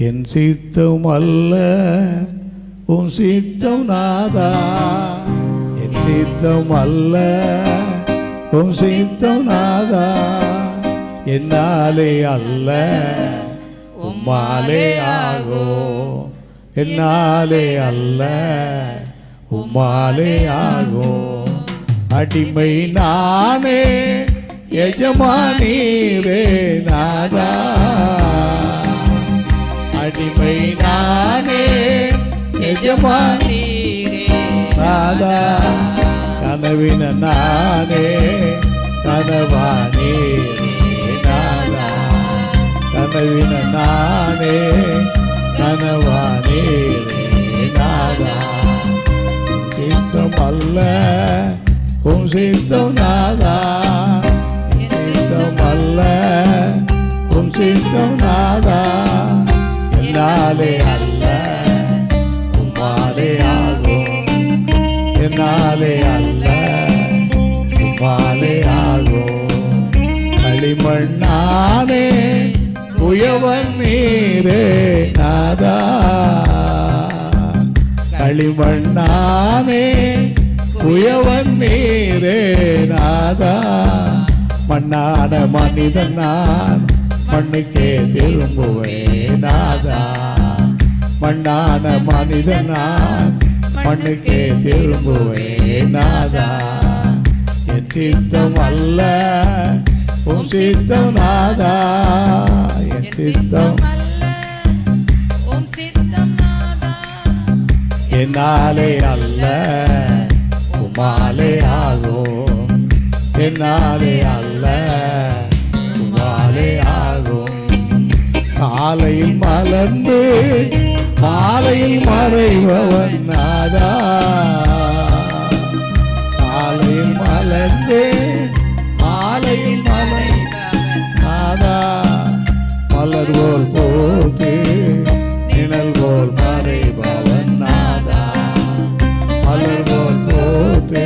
என் சித்தம் அல்ல உன் சித்தம் நாதா, என் சித்தம் அல்ல உன் சித்தம் நாதா, என்னாலே அல்ல உம்மாலே ஆகோ, என்னாலே அல்ல உம்மாலே ஆகோ. அடிமை நானே எஜமானீரே நாதா, அடிமை நானே எஜமானீரே நாதா, கனவின நானே கனவானீரே நாதா, கனவின நானே கனவானீரே நாதா. சித்தம் அல்ல உன் சித்தம் நாதா, சித்தம் அல்ல உன் சித்தம் நாதா, என்னாலே அல்ல உம்மாலே ஆகும், என்னாலே அல்ல உம்மாலே ஆகும். களிமண்ணானே உயவன் நீரே நாதா, களிமண்ணானே உயவன் நீரே நாதா, மண்ணான மனிதன் நான் மண்ணுக்கே திரும்புவேன் நாதா, மண்ணான மனிதன் நான் மண்ணுக்கே திரும்புவேன் நாதா. என் சித்தம் அல்ல உன் சித்தம் நாதா, என் சித்தம் என்னாலே அல்ல உம்மாலே ஆகும், என்னாலே அல்ல உம்மாலே ஆகும். காலையில் மலர்ந்து மாலையில் மறைபவன் நாதா, காலையில் மலர்ந்து மாலையில் மறைபவன் நாதா, மலர் போல் போத்து நிழல் போல் மறைபவன் நாதா, மலர் போல் போத்து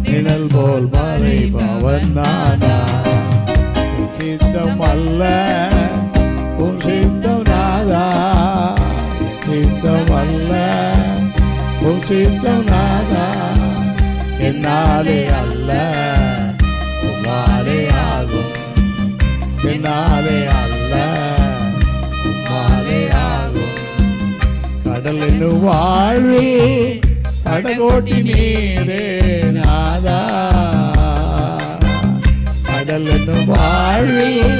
நிழல் போல் மறைபவன் நாதா. சித்தம் அல்ல உன் சித்தம் நாதா, சித்தம் அல்ல உன் சித்தம் நாதா, என்னாலே அல்ல உம்மாலே ஆகும், என்னாலே அல்ல உம்மாலே ஆகும். கடல் என்னும் வாழ்வில் கடகோட்டி நீரே நாதா, கடல் என்னும் வாழ்வில்